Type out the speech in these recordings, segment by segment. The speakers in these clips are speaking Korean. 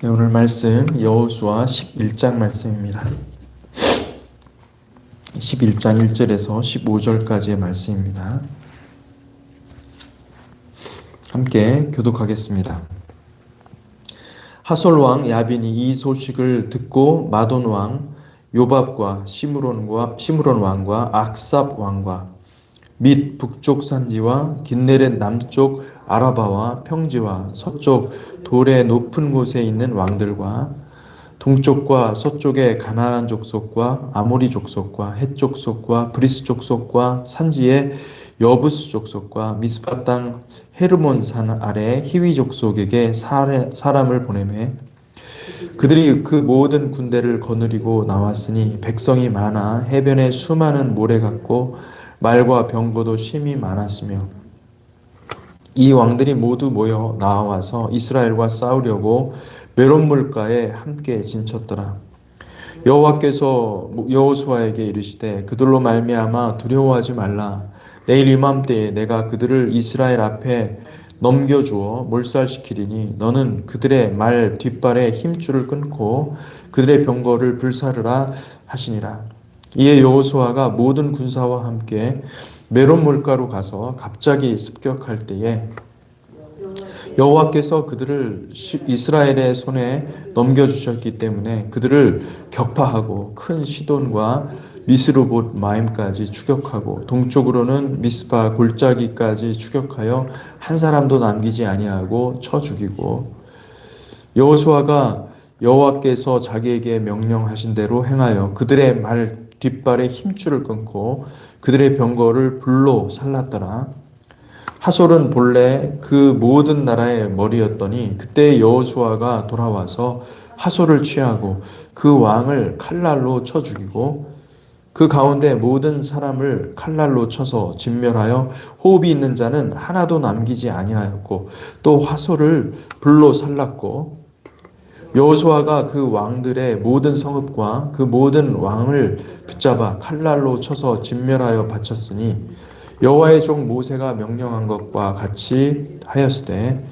네, 오늘 말씀 여호수아 11장 말씀입니다. 11장 1절에서 15절까지의 말씀입니다. 함께 교독하겠습니다. 하솔 왕 야빈이 이 소식을 듣고 마돈 왕 요밥과 시므론 왕과 악삽 왕과 및 북쪽 산지와 긴네렛 남쪽 아라바와 평지와 서쪽 돌의 높은 곳에 있는 왕들과 동쪽과 서쪽의 가나안 족속과 아모리 족속과 헷 족속과 브리스 족속과 산지의 여부스 족속과 미스파 땅 헤르몬 산 아래 히위 족속에게 사람을 보내매 그들이 그 모든 군대를 거느리고 나왔으니 백성이 많아 해변에 수많은 모래 같고 말과 병거도 심히 많았으며 이 왕들이 모두 모여 나와서 이스라엘과 싸우려고 메론 물가에 함께 진쳤더라. 여호와께서 여호수아에게 이르시되 그들로 말미암아 두려워하지 말라. 내일 이맘때에 내가 그들을 이스라엘 앞에 넘겨주어 몰살시키리니 너는 그들의 말 뒷발에 힘줄을 끊고 그들의 병거를 불사르라 하시니라. 이에 여호수아가 모든 군사와 함께 메론 물가로 가서 갑자기 습격할 때에 여호와께서 그들을 이스라엘의 손에 넘겨주셨기 때문에 그들을 격파하고 큰 시돈과 미스르봇 마임까지 추격하고 동쪽으로는 미스파 골짜기까지 추격하여 한 사람도 남기지 아니하고 쳐 죽이고 여호수아가 여호와께서 자기에게 명령하신 대로 행하여 그들의 말 뒷발에 힘줄을 끊고 그들의 병거를 불로 살랐더라. 하솔은 본래 그 모든 나라의 머리였더니 그때 여호수아가 돌아와서 하솔을 취하고 그 왕을 칼날로 쳐 죽이고 그 가운데 모든 사람을 칼날로 쳐서 진멸하여 호흡이 있는 자는 하나도 남기지 아니하였고 또 하솔을 불로 살랐고 여호수아가 그 왕들의 모든 성읍과 그 모든 왕을 붙잡아 칼날로 쳐서 진멸하여 바쳤으니 여호와의 종 모세가 명령한 것과 같이 하였으되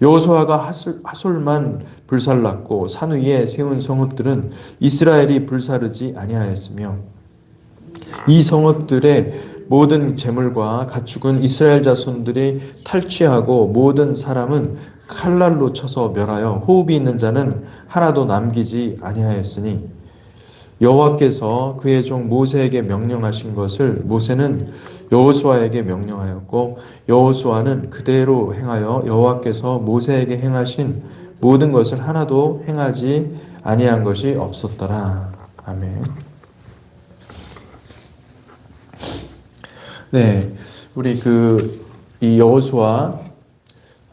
여호수아가 하솔만 불살랐고 산 위에 세운 성읍들은 이스라엘이 불사르지 아니하였으며 이 성읍들의 모든 재물과 가축은 이스라엘 자손들이 탈취하고 모든 사람은 칼날로 쳐서 멸하여 호흡이 있는 자는 하나도 남기지 아니하였으니 여호와께서 그의 종 모세에게 명령하신 것을 모세는 여호수아에게 명령하였고 여호수아는 그대로 행하여 여호와께서 모세에게 행하신 모든 것을 하나도 행하지 아니한 것이 없었더라. 아멘. 네, 우리 이 여호수아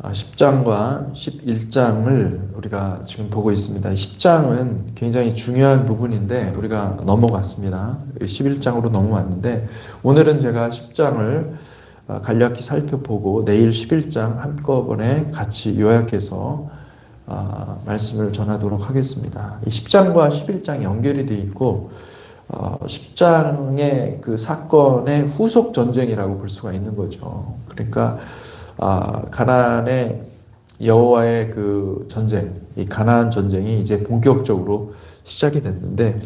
10장과 11장을 우리가 지금 보고 있습니다. 10장은 굉장히 중요한 부분인데 우리가 넘어갔습니다. 11장으로 넘어왔는데 오늘은 제가 10장을 간략히 살펴보고 내일 11장 한꺼번에 같이 요약해서 말씀을 전하도록 하겠습니다. 이 10장과 11장이 연결이 되어 있고 10장의 그 사건의 후속 전쟁이라고 볼 수가 있는 거죠. 그러니까 가나안의 여호와의 그 전쟁, 이 가나안 전쟁이 이제 본격적으로 시작이 됐는데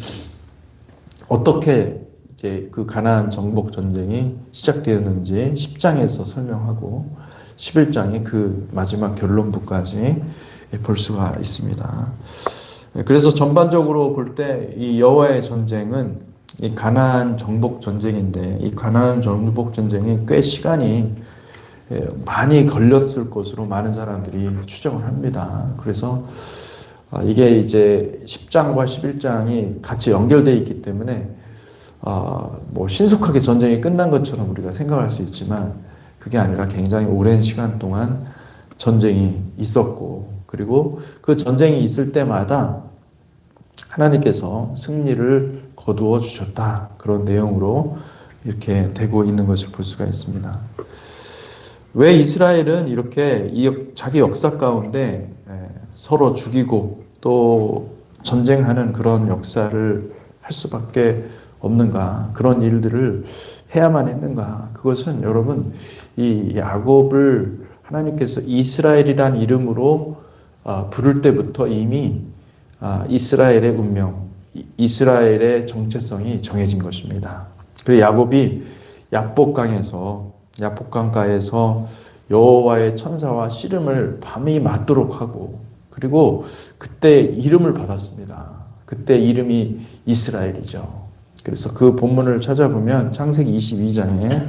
어떻게 이제 그 가나안 정복 전쟁이 시작되었는지 10장에서 설명하고 11장의 그 마지막 결론부까지 볼 수가 있습니다. 그래서 전반적으로 볼 때 이 여호와의 전쟁은 이 가나안 정복 전쟁인데 이 가나안 정복 전쟁이 꽤 시간이 많이 걸렸을 것으로 많은 사람들이 추정을 합니다. 그래서 이게 이제 10장과 11장이 같이 연결되어 있기 때문에 뭐 신속하게 전쟁이 끝난 것처럼 우리가 생각할 수 있지만 그게 아니라 굉장히 오랜 시간 동안 전쟁이 있었고 그리고 그 전쟁이 있을 때마다 하나님께서 승리를 거두어 주셨다. 그런 내용으로 이렇게 되고 있는 것을 볼 수가 있습니다. 왜 이스라엘은 이렇게 자기 역사 가운데 서로 죽이고 또 전쟁하는 그런 역사를 할 수밖에 없는가? 그런 일들을 해야만 했는가? 그것은 여러분 이 야곱을 하나님께서 이스라엘이란 이름으로 부를 때부터 이미 이스라엘의 운명, 이스라엘의 정체성이 정해진 것입니다. 그 야곱이 야복강가에서 여호와의 천사와 씨름을 밤이 맞도록 하고, 그리고 그때 이름을 받았습니다. 그때 이름이 이스라엘이죠. 그래서 그 본문을 찾아보면 창세기 32장에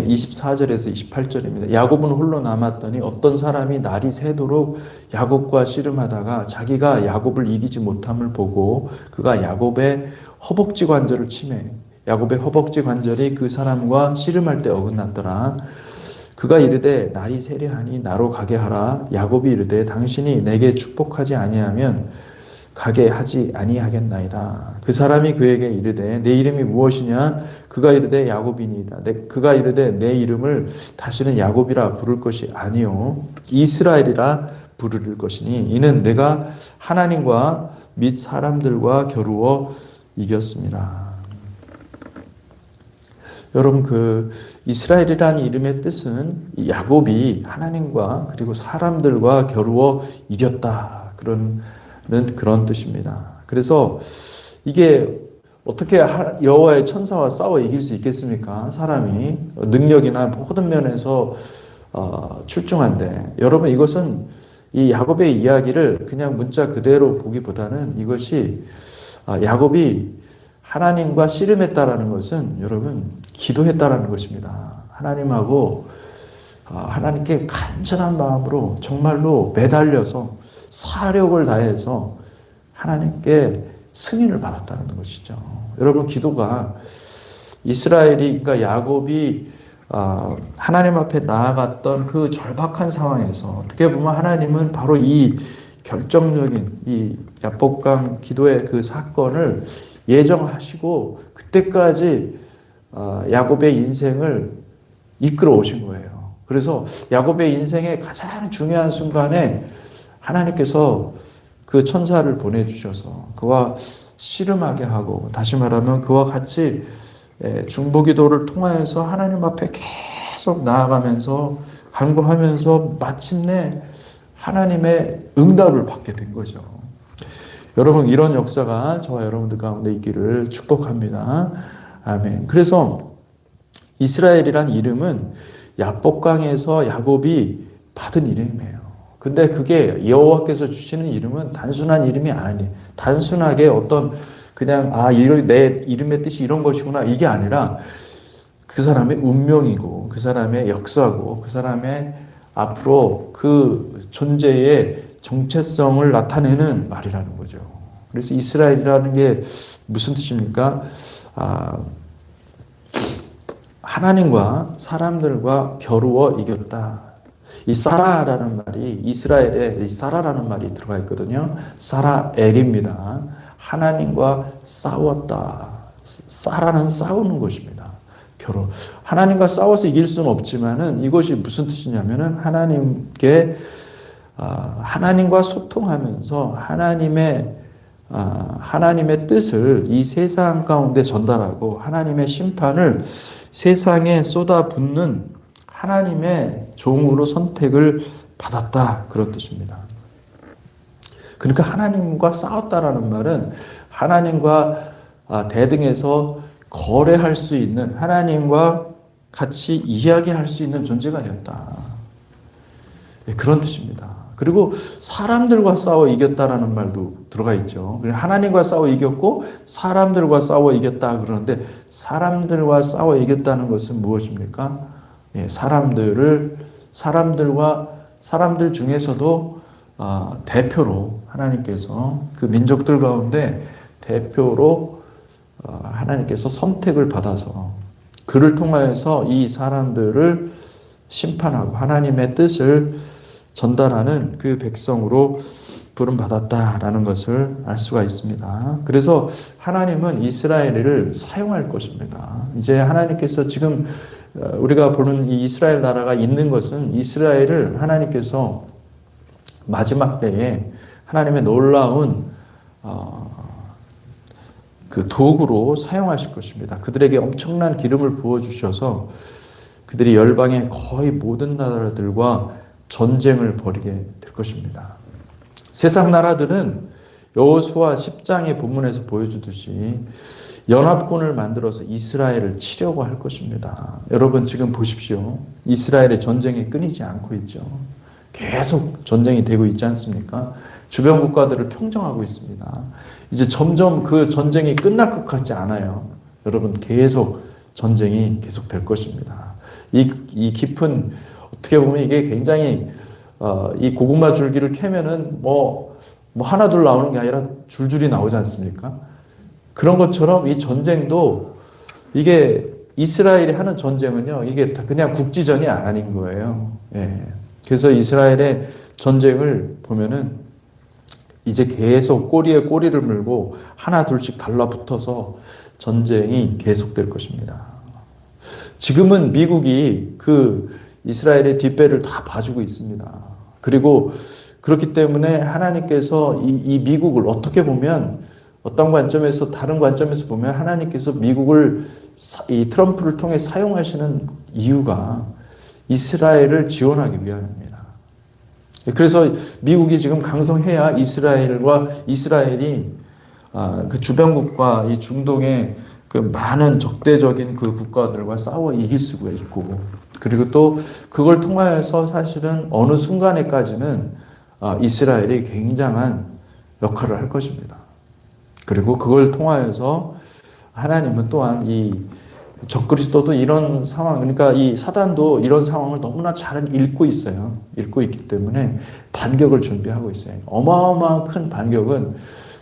24절에서 28절입니다. 야곱은 홀로 남았더니 어떤 사람이 날이 새도록 야곱과 씨름하다가 자기가 야곱을 이기지 못함을 보고 그가 야곱의 허벅지 관절을 치매, 야곱의 허벅지 관절이 그 사람과 씨름할 때 어긋났더라. 그가 이르되 날이 세려하니 나로 가게 하라. 야곱이 이르되 당신이 내게 축복하지 아니하면 가게 하지 아니하겠나이다. 그 사람이 그에게 이르되 내 이름이 무엇이냐? 그가 이르되 야곱이니이다. 그가 이르되 내 이름을 다시는 야곱이라 부를 것이 아니요 이스라엘이라 부를 것이니 이는 내가 하나님과 및 사람들과 겨루어 이겼습니다. 여러분, 그 이스라엘이라는 이름의 뜻은 야곱이 하나님과 그리고 사람들과 겨루어 이겼다, 그런 뜻입니다. 그래서 이게 어떻게 여호와의 천사와 싸워 이길 수 있겠습니까? 사람이 능력이나 모든 면에서 출중한데, 여러분, 이것은 이 야곱의 이야기를 그냥 문자 그대로 보기보다는 이것이 야곱이 하나님과 씨름했다라는 것은 여러분 기도했다라는 것입니다. 하나님하고 하나님께 간절한 마음으로 정말로 매달려서 사력을 다해서 하나님께 승인을 받았다는 것이죠. 여러분, 기도가 이스라엘이, 그러니까 야곱이 하나님 앞에 나아갔던 그 절박한 상황에서 어떻게 보면 하나님은 바로 이 결정적인 이 야복강 기도의 그 사건을 예정하시고 그때까지 야곱의 인생을 이끌어 오신 거예요. 그래서 야곱의 인생의 가장 중요한 순간에 하나님께서 그 천사를 보내주셔서 그와 씨름하게 하고, 다시 말하면 그와 같이 중보기도를 통하여서 하나님 앞에 계속 나아가면서 간구하면서 마침내 하나님의 응답을 받게 된 거죠. 여러분, 이런 역사가 저와 여러분들 가운데 있기를 축복합니다. 아멘. 그래서 이스라엘이란 이름은 야복강에서 야곱이 받은 이름이에요. 근데 그게 여호와께서 주시는 이름은 단순한 이름이 아니에요. 단순하게 어떤 그냥 내 이름의 뜻이 이런 것이구나, 이게 아니라 그 사람의 운명이고 그 사람의 역사고 그 사람의 앞으로 그 존재의 정체성을 나타내는 말이라는 거죠. 그래서 이스라엘이라는 게 무슨 뜻입니까? 하나님과 사람들과 겨루어 이겼다. 이 사라라는 말이 이스라엘에 이 사라라는 말이 들어가 있거든요. 사라엘입니다. 하나님과 싸웠다. 사라는 싸우는 것입니다. 겨루. 하나님과 싸워서 이길 수는 없지만은 이것이 무슨 뜻이냐면은 하나님과 소통하면서 하나님의 뜻을 이 세상 가운데 전달하고 하나님의 심판을 세상에 쏟아붓는 하나님의 종으로 선택을 받았다, 그런 뜻입니다. 그러니까 하나님과 싸웠다라는 말은 하나님과 대등해서 거래할 수 있는, 하나님과 같이 이야기할 수 있는 존재가 되었다, 그런 뜻입니다. 그리고 사람들과 싸워 이겼다라는 말도 들어가 있죠. 하나님과 싸워 이겼고 사람들과 싸워 이겼다 그러는데, 사람들과 싸워 이겼다는 것은 무엇입니까? 사람들 중에서도 대표로 하나님께서 그 민족들 가운데 대표로 하나님께서 선택을 받아서 그를 통하여서 이 사람들을 심판하고 하나님의 뜻을 전달하는 그 백성으로 부름받았다라는 것을 알 수가 있습니다. 그래서 하나님은 이스라엘을 사용할 것입니다. 이제 하나님께서 지금 우리가 보는 이 이스라엘 나라가 있는 것은 이스라엘을 하나님께서 마지막 때에 하나님의 놀라운 그 도구로 사용하실 것입니다. 그들에게 엄청난 기름을 부어주셔서 그들이 열방의 거의 모든 나라들과 전쟁을 벌이게 될 것입니다. 세상 나라들은 여호수아 10장의 본문에서 보여주듯이 연합군을 만들어서 이스라엘을 치려고 할 것입니다. 여러분 지금 보십시오. 이스라엘의 전쟁이 끊이지 않고 있죠. 계속 전쟁이 되고 있지 않습니까? 주변 국가들을 평정하고 있습니다. 이제 점점 그 전쟁이 끝날 것 같지 않아요. 여러분 계속 전쟁이 계속될 것입니다. 이 깊은, 어떻게 보면 이게 굉장히 이 고구마 줄기를 캐면은 뭐 하나 둘 나오는 게 아니라 줄줄이 나오지 않습니까? 그런 것처럼 이 전쟁도, 이게 이스라엘이 하는 전쟁은요, 이게 다 그냥 국지전이 아닌 거예요. 예. 그래서 이스라엘의 전쟁을 보면은 이제 계속 꼬리에 꼬리를 물고 하나 둘씩 달라붙어서 전쟁이 계속될 것입니다. 지금은 미국이 그 이스라엘의 뒷배를 다 봐주고 있습니다. 그리고 그렇기 때문에 하나님께서 이 미국을 어떻게 보면, 어떤 관점에서, 다른 관점에서 보면 하나님께서 미국을 이 트럼프를 통해 사용하시는 이유가 이스라엘을 지원하기 위함입니다. 그래서 미국이 지금 강성해야 이스라엘이 그 주변국과 이 중동의 그 많은 적대적인 그 국가들과 싸워 이길 수가 있고, 그리고 또 그걸 통하여서 사실은 어느 순간에까지는 이스라엘이 굉장한 역할을 할 것입니다. 그리고 그걸 통하여서 하나님은 또한 이 적그리스도도 이런 상황, 그러니까 이 사단도 이런 상황을 너무나 잘 읽고 있어요. 읽고 있기 때문에 반격을 준비하고 있어요. 어마어마한 큰 반격은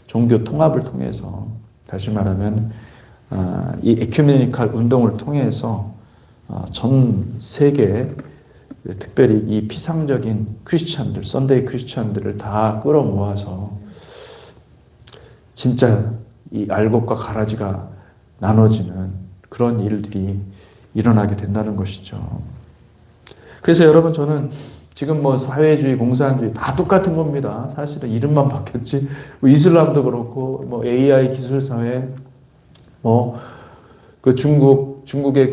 종교 통합을 통해서, 다시 말하면 이 에큐메니칼 운동을 통해서 전 세계, 특별히 이 피상적인 크리스찬들, 썬데이 크리스찬들을 다 끌어모아서 진짜 이 알곡과 가라지가 나눠지는 그런 일들이 일어나게 된다는 것이죠. 그래서 여러분, 저는 지금 뭐 사회주의, 공산주의 다 똑같은 겁니다. 사실은 이름만 바뀌었지. 뭐 이슬람도 그렇고, 뭐 AI 기술 사회, 뭐 그 중국의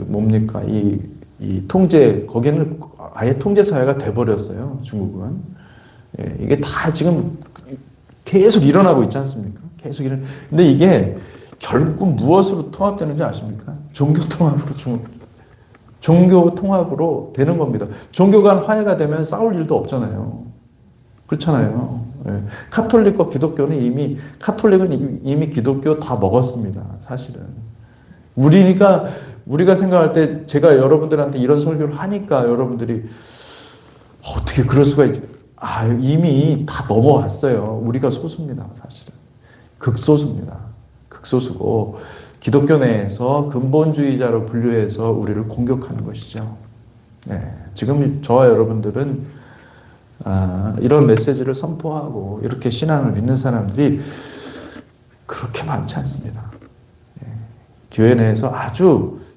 뭡니까 이 통제, 거기는 아예 통제 사회가 돼버렸어요. 중국은. 예, 이게 다 지금 계속 일어나고 있지 않습니까? 계속 근데 이게 결국은 무엇으로 통합되는지 아십니까? 종교 통합으로 되는 겁니다. 종교 간 화해가 되면 싸울 일도 없잖아요. 그렇잖아요. 예. 카톨릭은 이미 기독교 다 먹었습니다. 사실은. 우리가 생각할 때, 제가 여러분들한테 이런 설교를 하니까 여러분들이 어떻게 그럴 수가 있지? 이미 다 넘어왔어요. 우리가 소수입니다. 사실은. 극소수입니다. 극소수고, 기독교 내에서 근본주의자로 분류해서 우리를 공격하는 것이죠. 네. 지금 저와 여러분들은 이런 메시지를 선포하고 이렇게 신앙을 믿는 사람들이 그렇게 많지 않습니다. 네. 교회 내에서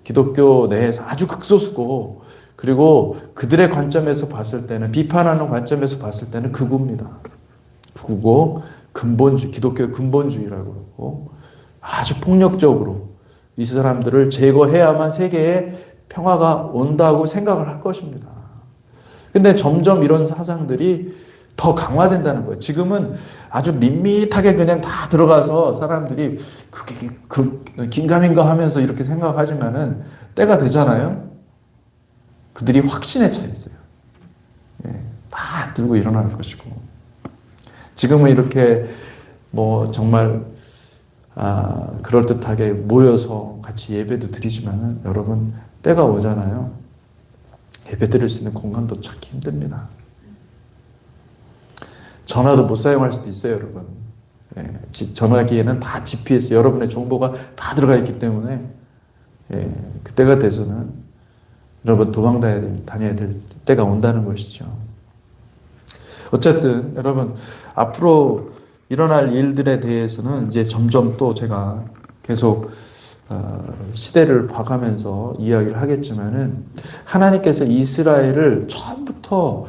기독교 내에서 아주 극소수고, 그리고 그들의 관점에서 봤을 때는, 비판하는 관점에서 봤을 때는 극우입니다. 극우고, 기독교의 근본주의라고 그러고, 아주 폭력적으로 이 사람들을 제거해야만 세계에 평화가 온다고 생각을 할 것입니다. 근데 점점 이런 사상들이 더 강화된다는 거예요. 지금은 아주 밋밋하게 그냥 다 들어가서 사람들이 긴가민가 하면서 이렇게 생각하지만은 때가 되잖아요. 그들이 확신에 차 있어요. 예, 다 들고 일어날 것이고. 지금은 이렇게 뭐 정말 그럴듯하게 모여서 같이 예배도 드리지만은 여러분, 때가 오잖아요. 예배 드릴 수 있는 공간도 찾기 힘듭니다. 전화도 못 사용할 수도 있어요, 여러분. 예, 전화기에는 다 GPS, 여러분의 정보가 다 들어가 있기 때문에, 예, 그때가 돼서는 여러분 다녀야 될 때가 온다는 것이죠. 어쨌든 여러분, 앞으로 일어날 일들에 대해서는 이제 점점 또 제가 계속 시대를 봐가면서 이야기를 하겠지만은, 하나님께서 이스라엘을 처음부터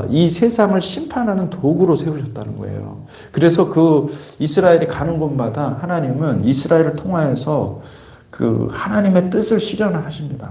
이 세상을 심판하는 도구로 세우셨다는 거예요. 그래서 그 이스라엘이 가는 곳마다 하나님은 이스라엘을 통하여서 그 하나님의 뜻을 실현하십니다.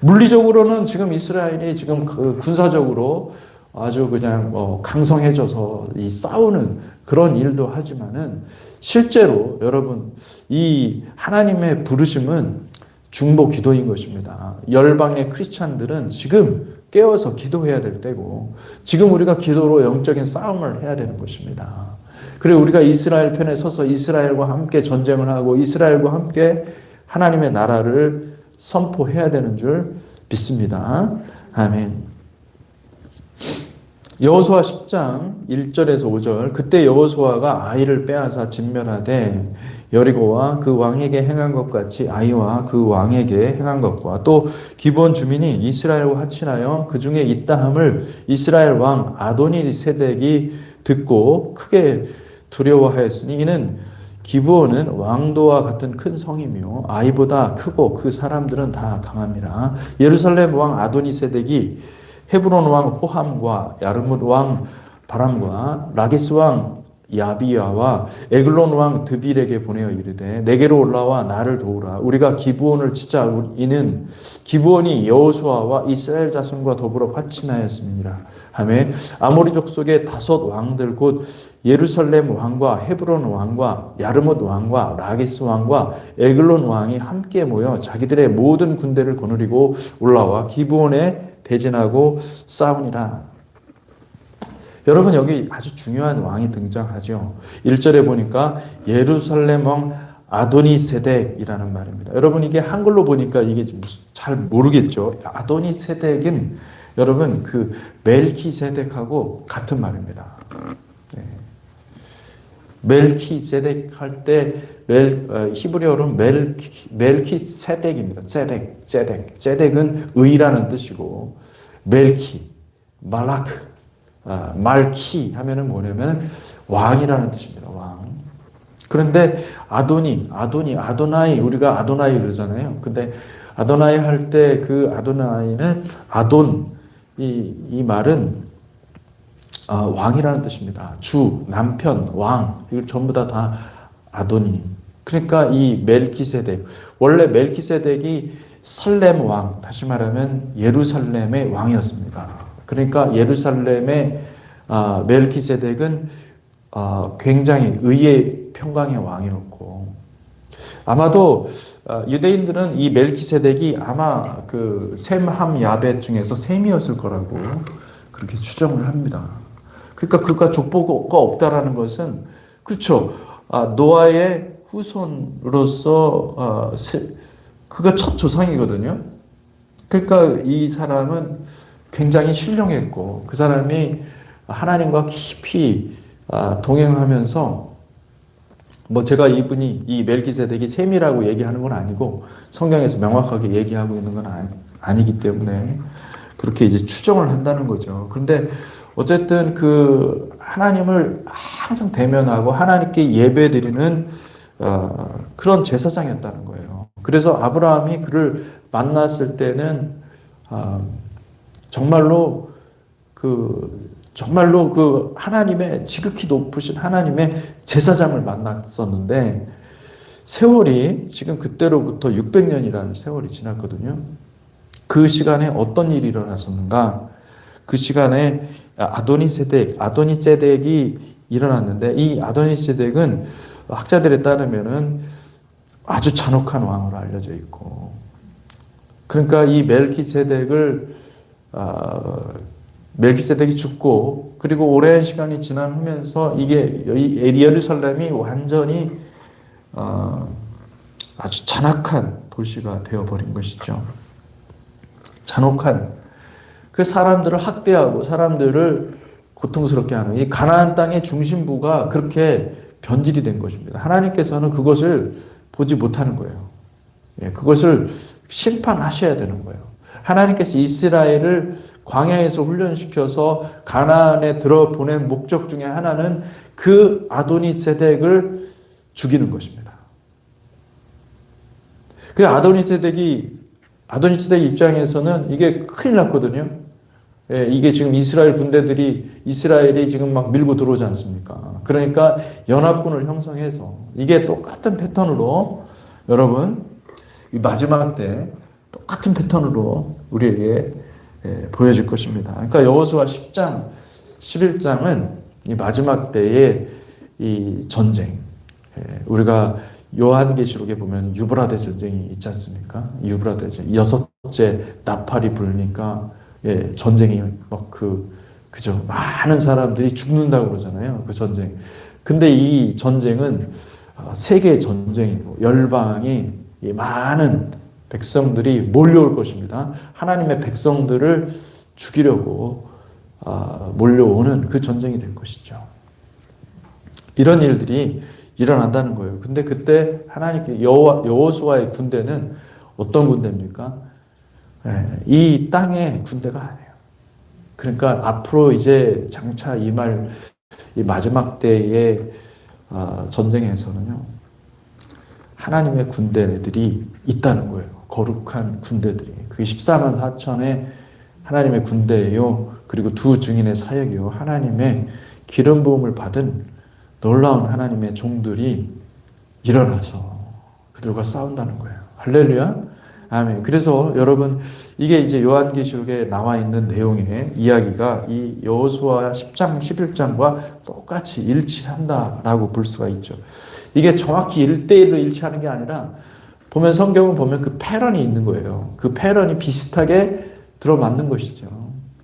물리적으로는 지금 이스라엘이 지금 그 군사적으로 아주 그냥 강성해져서 이 싸우는 그런 일도 하지만은 실제로 여러분 이 하나님의 부르심은 중보 기도인 것입니다. 열방의 크리스찬들은 지금 깨어서 기도해야 될 때고 지금 우리가 기도로 영적인 싸움을 해야 되는 것입니다. 그리고 우리가 이스라엘 편에 서서 이스라엘과 함께 전쟁을 하고 이스라엘과 함께 하나님의 나라를 선포해야 되는 줄 믿습니다. 아멘. 여호수아 10장 1절에서 5절 그때 여호수아가 아이를 빼앗아 진멸하되 여리고와 그 왕에게 행한 것 같이 아이와 그 왕에게 행한 것과 또 기브온 주민이 이스라엘과 합친하여 그 중에 있다함을 이스라엘 왕 아도니세덱이 듣고 크게 두려워하였으니 이는 기브온은 왕도와 같은 큰 성이며 아이보다 크고 그 사람들은 다 강합니다. 예루살렘 왕 아도니세덱이 헤브론 왕 호함과 야르뭇 왕 바람과 라기스 왕 야비야와 에글론 왕 드빌에게 보내어 이르되 내게로 올라와 나를 도우라. 우리가 기브온을 치자. 이는 기브온이 여호수아와 이스라엘 자손과 더불어 화친하였음이니라 하매 아모리 족속의 5 왕들 곧 예루살렘 왕과 헤브론 왕과 야르뭇 왕과 라기스 왕과 에글론 왕이 함께 모여 자기들의 모든 군대를 거느리고 올라와 기브온에 대진하고 싸우니라. 여러분 여기 아주 중요한 왕이 등장하죠. 1절에 보니까 예루살렘 왕 아도니세덱이라는 말입니다. 여러분 이게 한글로 보니까 이게 잘 모르겠죠. 아도니세덱은 여러분 그 멜키세덱하고 같은 말입니다. 네. 멜키세덱 할 때 히브리어로는 멜키세덱입니다. 제덱은 의라는 뜻이고 멜키, 말키 하면은 뭐냐면 왕이라는 뜻입니다. 왕. 그런데 아도나이 우리가 아도나이 그러잖아요. 근데 아도나이 할 때 그 아도나이는 이 말은 왕이라는 뜻입니다. 주, 남편, 왕 이거 전부 다 아도니. 그러니까 이 멜키세덱 원래 멜키세덱이 살렘 왕 다시 말하면 예루살렘의 왕이었습니다. 그러니까 예루살렘의 멜키세덱은 굉장히 의의 평강의 왕이었고 아마도 유대인들은 이 멜키세덱이 아마 그 셈함 야벳 중에서 셈이었을 거라고 그렇게 추정을 합니다. 그러니까 그가 족보가 없다라는 것은 그렇죠. 노아의 후손으로서 그가 첫 조상이거든요. 그러니까 이 사람은 굉장히 신령했고 그 사람이 하나님과 깊이 동행하면서 뭐 제가 이 멜키세덱이 셈이라고 얘기하는 건 아니고 성경에서 명확하게 얘기하고 있는 건 아니기 때문에 그렇게 이제 추정을 한다는 거죠. 그런데 어쨌든 그 하나님을 항상 대면하고 하나님께 예배드리는 그런 제사장이었다는 거예요. 그래서 아브라함이 그를 만났을 때는 정말로 그 하나님의 지극히 높으신 하나님의 제사장을 만났었는데 세월이 지금 그때로부터 600년이라는 세월이 지났거든요. 그 시간에 어떤 일이 일어났었는가? 그 시간에 아도니세덱이 일어났는데 이 아도니세덱은 학자들에 따르면은 아주 잔혹한 왕으로 알려져 있고 그러니까 이 멜키세덱이 죽고 그리고 오랜 시간이 지나면서 이게 예루살렘이 완전히 아주 잔악한 도시가 되어버린 것이죠. 잔혹한 그 사람들을 학대하고 사람들을 고통스럽게 하는 이 가나안 땅의 중심부가 그렇게 변질이 된 것입니다. 하나님께서는 그것을 보지 못하는 거예요. 그것을 심판하셔야 되는 거예요. 하나님께서 이스라엘을 광야에서 훈련시켜서 가나안에 들어보낸 목적 중에 하나는 그 아도니세덱을 죽이는 것입니다. 그 아도니세덱 입장에서는 이게 큰일 났거든요. 이게 지금 이스라엘이 지금 막 밀고 들어오지 않습니까? 그러니까 연합군을 형성해서 이게 똑같은 패턴으로 여러분 이 마지막 때 똑같은 패턴으로 우리에게 보여질 것입니다. 그러니까 여호수아 10장, 11장은 이 마지막 때의 이 전쟁, 우리가 요한계시록에 보면 유브라데 전쟁이 있지 않습니까? 유브라데 전쟁, 여섯째 나팔이 불니까 전쟁이 막 그죠? 많은 사람들이 죽는다고 그러잖아요. 그 전쟁. 근데 이 전쟁은 세계 전쟁이고 열방이 많은 백성들이 몰려올 것입니다. 하나님의 백성들을 죽이려고 몰려오는 그 전쟁이 될 것이죠. 이런 일들이 일어난다는 거예요. 근데 그때 하나님께 여호수아의 군대는 어떤 군대입니까? 이 땅의 군대가 아니에요. 그러니까 앞으로 이제 장차 임할 이 마지막 때의 전쟁에서는요, 하나님의 군대들이 있다는 거예요. 거룩한 군대들이. 그게 14만 4천의 하나님의 군대예요. 그리고 두 증인의 사역이요. 하나님의 기름 부음을 받은 놀라운 하나님의 종들이 일어나서 그들과 싸운다는 거예요. 할렐루야. 아멘. 그래서 여러분, 이게 이제 요한계시록에 나와 있는 내용의 이야기가 이 여호수아 10장, 11장과 똑같이 일치한다라고 볼 수가 있죠. 이게 정확히 1대1로 일치하는 게 아니라 보면 성경을 보면 그 패런이 있는 거예요. 그 패런이 비슷하게 들어맞는 것이죠.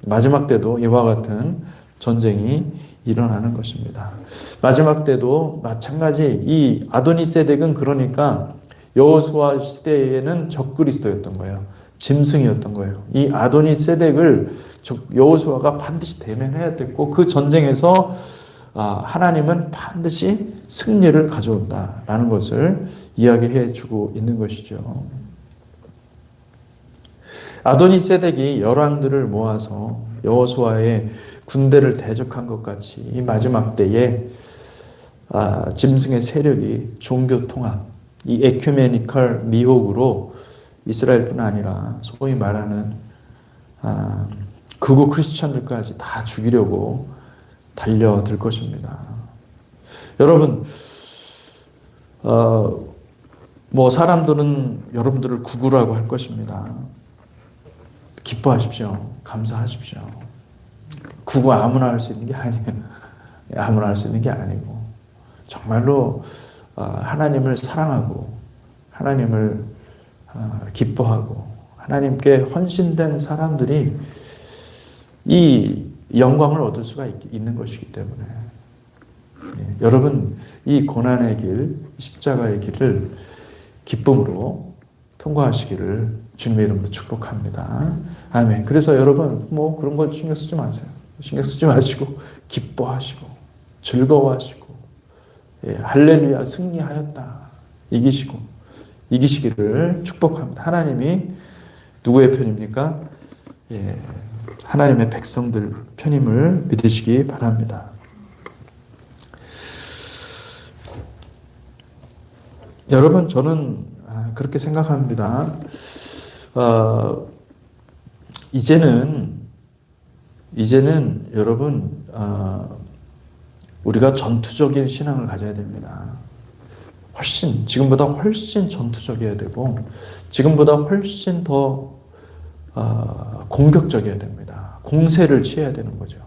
마지막 때도 이와 같은 전쟁이 일어나는 것입니다. 마지막 때도 마찬가지 이 아도니세덱은 그러니까 여호수아 시대에는 적그리스도였던 거예요. 짐승이었던 거예요. 이 아도니세덱을 여호수아가 반드시 대면해야 됐고 그 전쟁에서 하나님은 반드시 승리를 가져온다라는 것을 이야기해 주고 있는 것이죠. 아도니세덱이 열왕들을 모아서 여호수아의 군대를 대적한 것 같이 이 마지막 때에 짐승의 세력이 종교 통합, 이 에큐메니컬 미혹으로 이스라엘뿐 아니라 소위 말하는 극우 크리스천들까지 다 죽이려고 달려들 것입니다. 여러분, 뭐 사람들은 여러분들을 극우라고 할 것입니다. 기뻐하십시오. 감사하십시오. 극우 아무나 할 수 있는 게 아니에요. 아무나 할 수 있는 게 아니고 정말로 하나님을 사랑하고 하나님을 기뻐하고 하나님께 헌신된 사람들이 이 영광을 얻을 수가 있는 것이기 때문에 여러분 이 고난의 길, 십자가의 길을 기쁨으로 통과하시기를 주님의 이름으로 축복합니다. 아멘. 그래서 여러분 뭐 그런 건 신경 쓰지 마세요. 신경 쓰지 마시고 기뻐하시고 즐거워하시고 할렐루야 승리하였다 이기시기를 축복합니다. 하나님이 누구의 편입니까? 하나님의 백성들 편임을 믿으시기 바랍니다. 여러분 저는 그렇게 생각합니다. 이제는 여러분 우리가 전투적인 신앙을 가져야 됩니다. 지금보다 훨씬 전투적이어야 되고 지금보다 훨씬 더 공격적이어야 됩니다. 공세를 취해야 되는 거죠.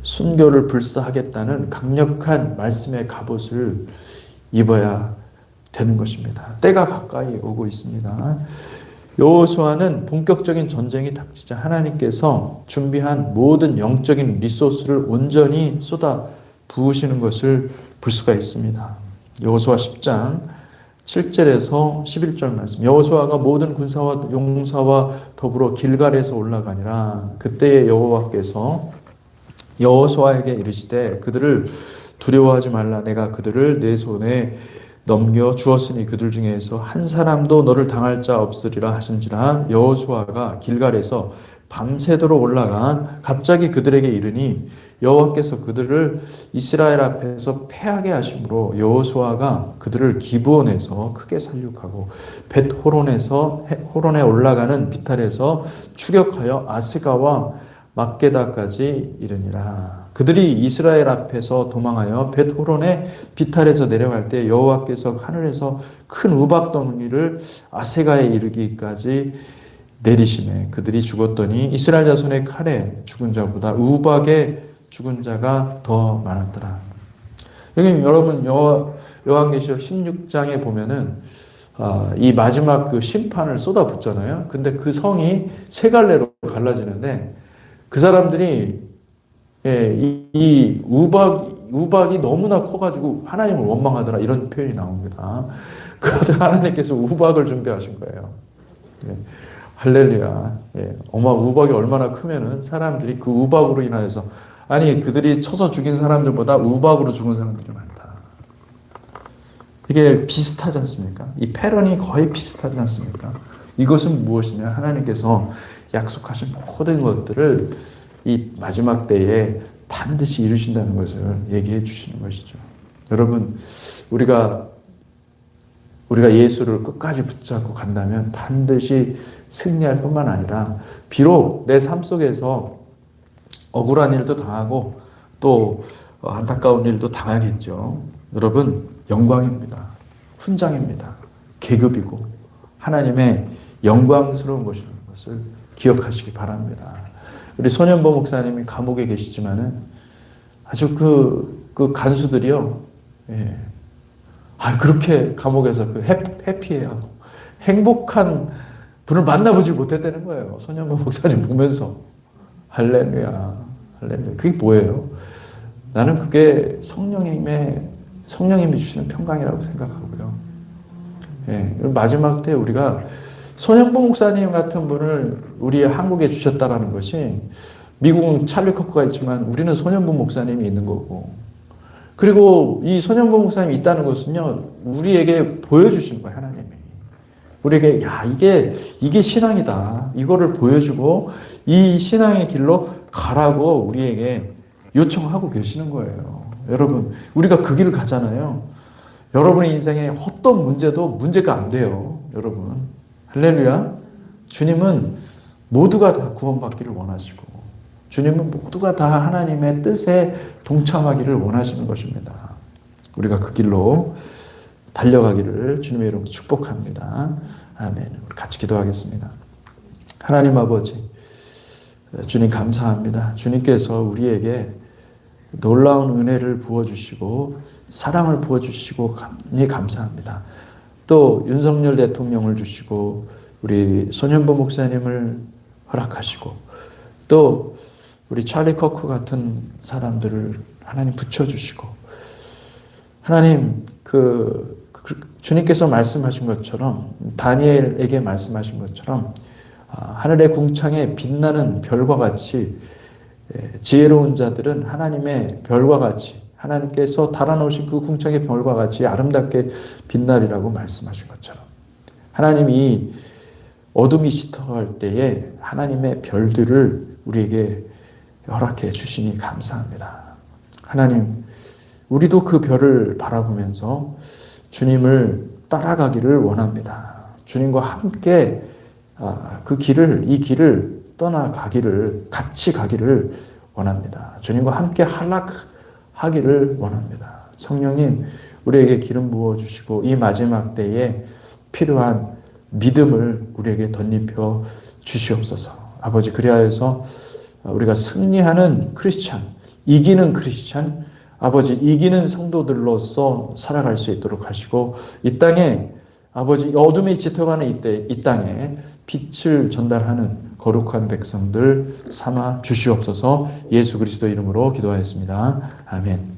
순교를 불사하겠다는 강력한 말씀의 갑옷을 입어야 되는 것입니다. 때가 가까이 오고 있습니다. 여호수아는 본격적인 전쟁이 닥치자 하나님께서 준비한 모든 영적인 리소스를 온전히 쏟아 부으시는 것을 볼 수가 있습니다. 여호수아 10장 7절에서 11절 말씀. 여호수아가 모든 군사와 용사와 더불어 길갈에서 올라가니라. 그때의 여호와께서 여호수아에게 이르시되 그들을 두려워하지 말라. 내가 그들을 내 손에 넘겨 주었으니 그들 중에서 한 사람도 너를 당할 자 없으리라 하신지라. 여호수아가 길갈에서 밤새도록 올라가 갑자기 그들에게 이르니 여호와께서 그들을 이스라엘 앞에서 패하게 하심으로 여호수아가 그들을 기브온에서 크게 살육하고 벳호론에 올라가는 비탈에서 추격하여 아스가와 막게다까지 이르니라. 그들이 이스라엘 앞에서 도망하여 벳호론의 비탈에서 내려갈 때 여호와께서 하늘에서 큰 우박덩이를 아세가에 이르기까지 내리심에 그들이 죽었더니 이스라엘 자손의 칼에 죽은 자보다 우박에 죽은 자가 더 많았더라. 여기 여러분 요한계시록 16장에 보면은 이 마지막 그 심판을 쏟아붓잖아요. 근데 그 성이 세 갈래로 갈라지는데 그 사람들이 이 우박이 너무나 커가지고 하나님을 원망하더라 이런 표현이 나옵니다. 그런데 하나님께서 우박을 준비하신 거예요. 할렐루야. 어마 우박이 얼마나 크면은 사람들이 그 우박으로 인하여서 아니 그들이 쳐서 죽인 사람들보다 우박으로 죽은 사람들이 많다. 이게 비슷하지 않습니까? 이 패런이 거의 비슷하지 않습니까? 이것은 무엇이냐? 하나님께서 약속하신 모든 것들을 이 마지막 때에 반드시 이루신다는 것을 얘기해 주시는 것이죠. 여러분, 우리가 예수를 끝까지 붙잡고 간다면 반드시 승리할 뿐만 아니라 비록 내 삶 속에서 억울한 일도 당하고 또 안타까운 일도 당하겠죠. 여러분, 영광입니다. 훈장입니다. 계급이고 하나님의 영광스러운 것이라는 것을 기억하시기 바랍니다. 우리 손현보 목사님이 감옥에 계시지만은 아주 그 간수들이요, 그렇게 감옥에서 해피해요. 행복한 분을 만나보지 못했다는 거예요. 손현보 목사님 보면서. 할렐루야. 할렐루야. 그게 뭐예요? 나는 그게 성령님이 주시는 평강이라고 생각하고요. 마지막 때 우리가 손현보 목사님 같은 분을 우리 한국에 주셨다라는 것이 미국은 찰리 커크가 있지만 우리는 손현보 목사님이 있는 거고 그리고 이 손현보 목사님이 있다는 것은요 우리에게 보여주신 거예요. 하나님이 우리에게 이게 신앙이다 이거를 보여주고 이 신앙의 길로 가라고 우리에게 요청하고 계시는 거예요. 여러분 우리가 그 길을 가잖아요. 여러분의 인생에 어떤 문제도 문제가 안 돼요. 여러분 할렐루야. 주님은 모두가 다 구원받기를 원하시고 주님은 모두가 다 하나님의 뜻에 동참하기를 원하시는 것입니다. 우리가 그 길로 달려가기를 주님의 이름으로 축복합니다. 아멘. 우리 같이 기도하겠습니다. 하나님 아버지, 주님 감사합니다. 주님께서 우리에게 놀라운 은혜를 부어주시고 사랑을 부어주시고 감사합니다. 또 윤석열 대통령을 주시고 우리 손현보 목사님을 허락하시고 또 우리 찰리 커크 같은 사람들을 하나님 붙여주시고 하나님 주님께서 말씀하신 것처럼 다니엘에게 말씀하신 것처럼 하늘의 궁창에 빛나는 별과 같이 지혜로운 자들은 하나님의 별과 같이 하나님께서 달아놓으신 그 궁창의 별과 같이 아름답게 빛나리라고 말씀하신 것처럼 하나님이 어둠이 짙어갈 때에 하나님의 별들을 우리에게 허락해 주시니 감사합니다. 하나님, 우리도 그 별을 바라보면서 주님을 따라가기를 원합니다. 주님과 함께 이 길을 떠나가기를 같이 가기를 원합니다. 주님과 함께 하기를 원합니다. 성령님, 우리에게 기름 부어주시고 이 마지막 때에 필요한 믿음을 우리에게 덧입혀 주시옵소서. 아버지, 그리하여서 우리가 승리하는 크리스찬, 이기는 크리스찬, 아버지 이기는 성도들로서 살아갈 수 있도록 하시고 이 땅에 아버지 어둠이 짙어가는 이 땅에 빛을 전달하는 거룩한 백성들 삼아 주시옵소서. 예수 그리스도 이름으로 기도하였습니다. 아멘.